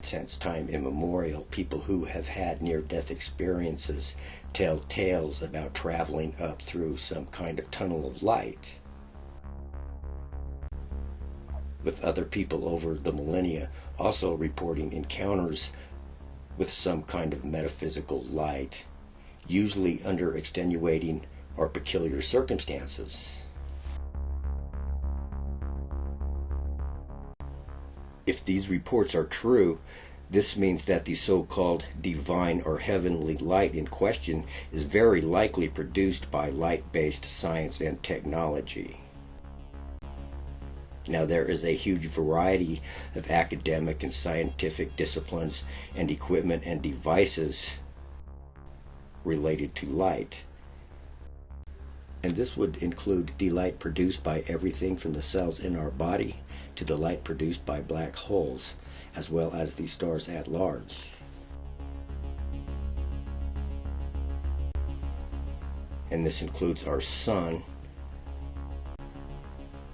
Since time immemorial, people who have had near-death experiences tell tales about traveling up through some kind of tunnel of light, with other people over the millennia also reporting encounters with some kind of metaphysical light, usually under extenuating or peculiar circumstances. If these reports are true, this means that the so-called divine or heavenly light in question is very likely produced by light-based science and technology. Now, there is a huge variety of academic and scientific disciplines and equipment and devices related to light. And this would include the light produced by everything from the cells in our body to the light produced by black holes, as well as the stars at large. And this includes our sun,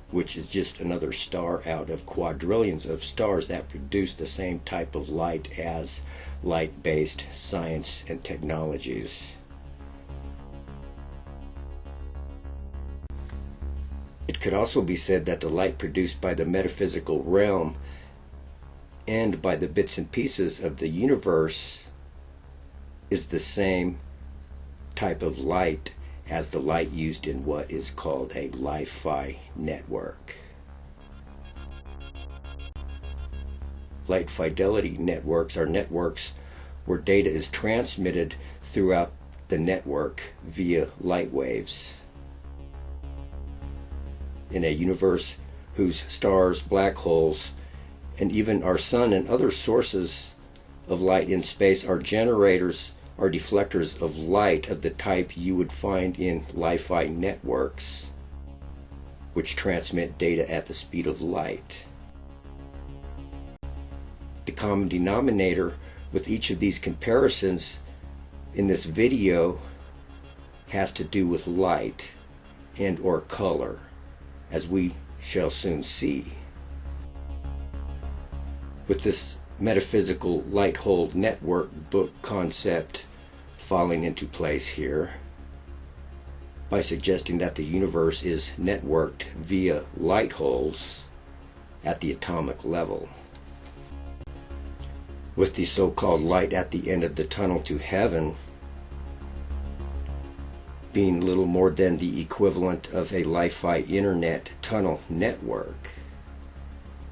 which is just another star out of quadrillions of stars that produce the same type of light as light-based science and technologies. It could also be said that the light produced by the metaphysical realm and by the bits and pieces of the universe is the same type of light as the light used in what is called a Li-Fi network. Light fidelity networks are networks where data is transmitted throughout the network via light waves. In a universe whose stars, black holes, and even our sun and other sources of light in space are generators or deflectors of light of the type you would find in Li-Fi networks, which transmit data at the speed of light. The common denominator with each of these comparisons in this video has to do with light and or color, as we shall soon see. With this metaphysical light hole network book concept falling into place here, by suggesting that the universe is networked via light holes at the atomic level, with the so-called light at the end of the tunnel to heaven being little more than the equivalent of a Li-Fi internet tunnel network,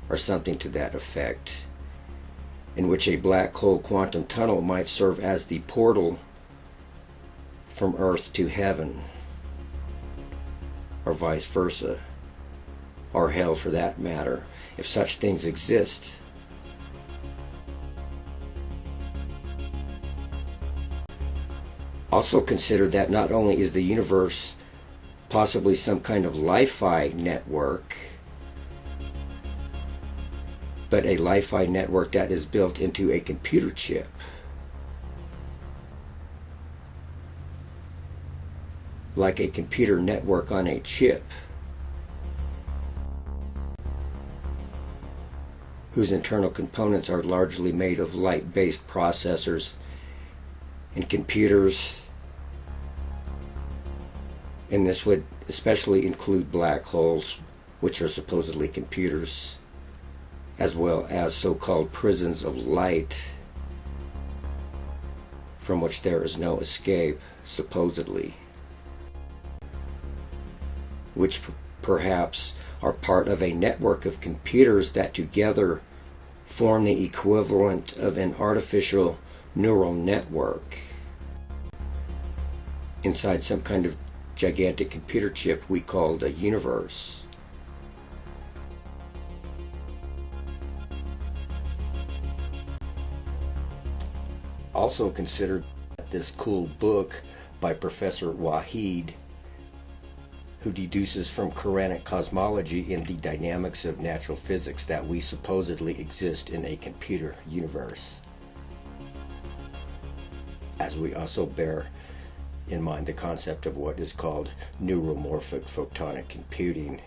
or something to that effect, in which a black hole quantum tunnel might serve as the portal from Earth to heaven, or vice versa, or hell for that matter, if such things exist. Also consider that not only is the universe possibly some kind of Li-Fi network, but a Li-Fi network that is built into a computer chip. Like a computer network on a chip, whose internal components are largely made of light-based processors and computers. And this would especially include black holes, which are supposedly computers, as well as so-called prisons of light, from which there is no escape, supposedly, which perhaps are part of a network of computers that together form the equivalent of an artificial neural network inside some kind of gigantic computer chip we call the universe. Also consider this cool book by Professor Waheed, who deduces from Quranic cosmology in the dynamics of natural physics that we supposedly exist in a computer universe. As we also bear in mind the concept of what is called neuromorphic photonic computing,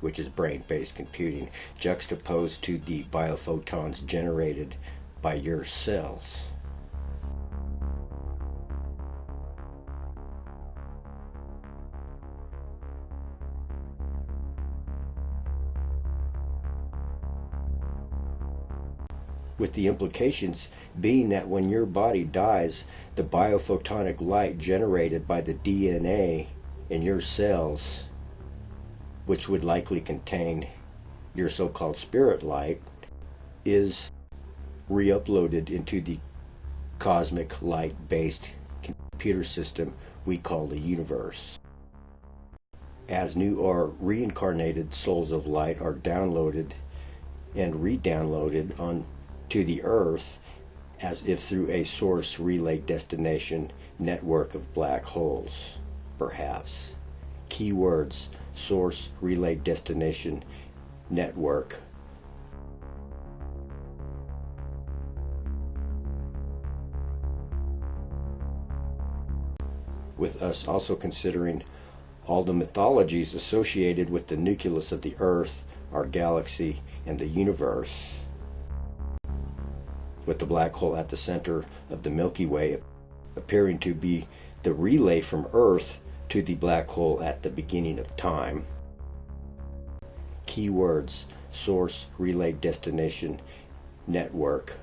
which is brain-based computing, juxtaposed to the biophotons generated by your cells. With the implications being that when your body dies, the biophotonic light generated by the DNA in your cells, which would likely contain your so-called spirit light, is re-uploaded into the cosmic light-based computer system we call the universe. As new or reincarnated souls of light are downloaded and re-downloaded onto the earth, as if through a source relay destination network of black holes, perhaps. Keywords: source relay destination network. With us also considering all the mythologies associated with the nucleus of the Earth, our galaxy, and the universe, with the black hole at the center of the Milky Way appearing to be the relay from Earth to the black hole at the beginning of time. Keywords: source relay destination network.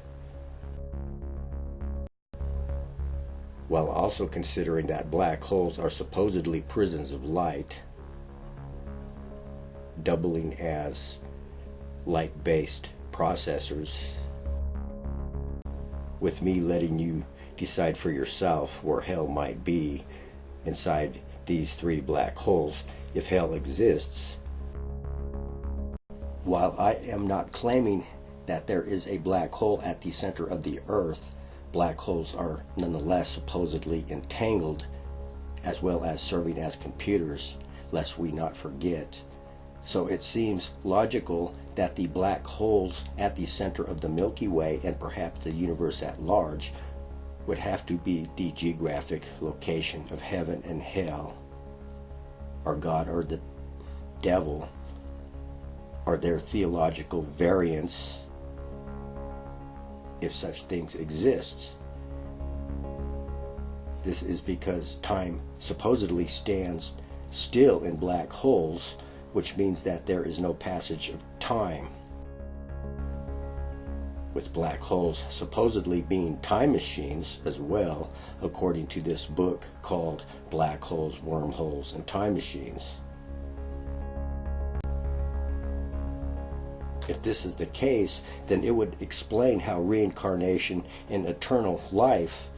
While also considering that black holes are supposedly prisons of light, doubling as light-based processors, with me letting you decide for yourself where hell might be inside these three black holes, if hell exists. While I am not claiming that there is a black hole at the center of the Earth, black holes are nonetheless supposedly entangled, as well as serving as computers, lest we not forget. So it seems logical that the black holes at the center of the Milky Way, and perhaps the universe at large, would have to be the geographic location of heaven and hell, or God or the devil, or their theological variants, if such things exist. This is because time supposedly stands still in black holes, which means that there is no passage of time. With black holes supposedly being time machines as well, according to this book called Black Holes, Wormholes, and Time Machines. If this is the case, then it would explain how reincarnation and eternal life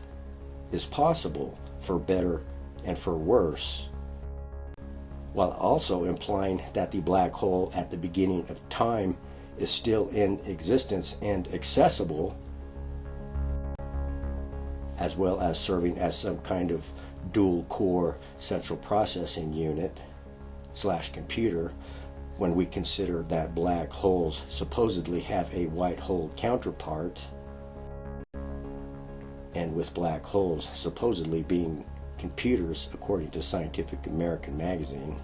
is possible, for better and for worse, while also implying that the black hole at the beginning of time is still in existence and accessible, as well as serving as some kind of dual core central processing unit / computer, when we consider that black holes supposedly have a white hole counterpart, and with black holes supposedly being computers according to Scientific American magazine.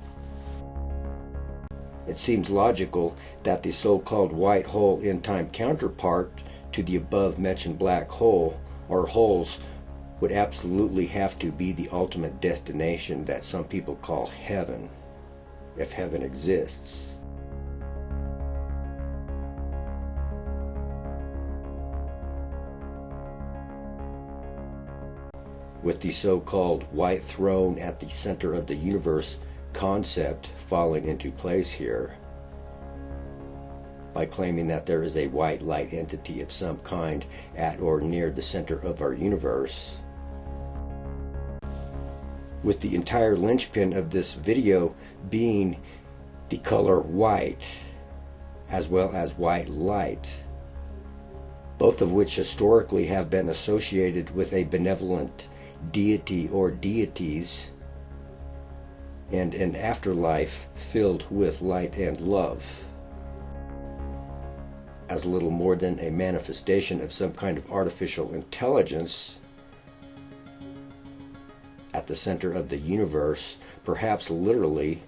It seems logical that the so-called white hole in time counterpart to the above mentioned black hole or holes would absolutely have to be the ultimate destination that some people call heaven, if heaven exists. With the so-called white throne at the center of the universe concept falling into place here, by claiming that there is a white light entity of some kind at or near the center of our universe, with the entire linchpin of this video being the color white, as well as white light, both of which historically have been associated with a benevolent deity or deities, and an afterlife filled with light and love, as little more than a manifestation of some kind of artificial intelligence at the center of the universe, perhaps literally,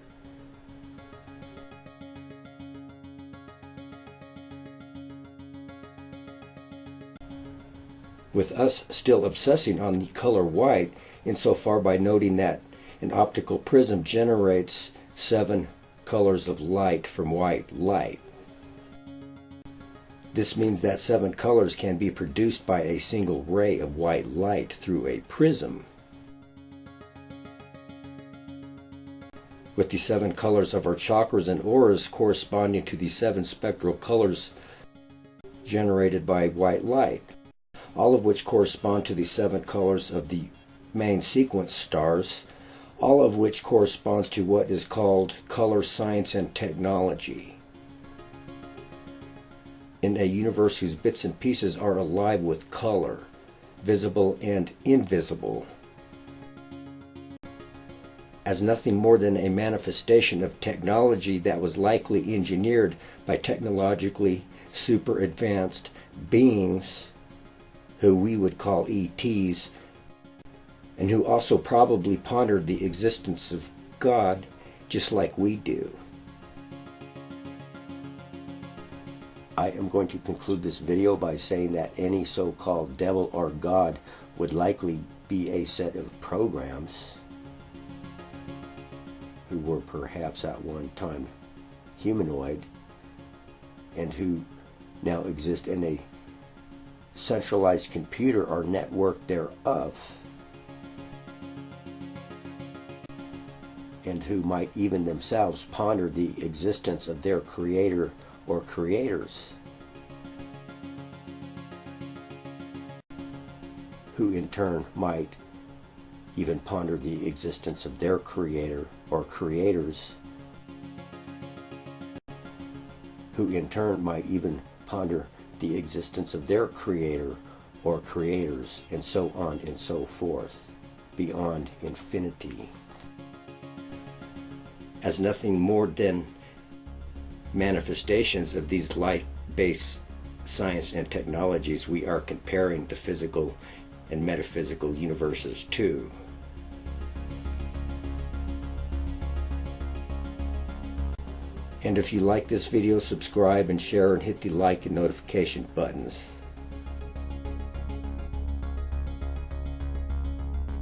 with us still obsessing on the color white insofar by noting that an optical prism generates 7 colors of light from white light. This means that 7 colors can be produced by a single ray of white light through a prism. With the 7 colors of our chakras and auras corresponding to the 7 spectral colors generated by white light, all of which correspond to the 7 colors of the main sequence stars, all of which corresponds to what is called color science and technology. In a universe whose bits and pieces are alive with color, visible and invisible, as nothing more than a manifestation of technology that was likely engineered by technologically super advanced beings who we would call ETs, and who also probably pondered the existence of God just like we do. I am going to conclude this video by saying that any so-called devil or God would likely be a set of programs who were perhaps at one time humanoid and who now exist in a centralized computer or network thereof, and who might even themselves ponder the existence of their creator or creators, who in turn might even ponder the existence of their creator or creators, who in turn might even ponder the existence of their creator or creators, and so on and so forth, beyond infinity. As nothing more than manifestations of these light-based science and technologies, we are comparing the physical and metaphysical universes too. And if you like this video, subscribe and share and hit the like and notification buttons.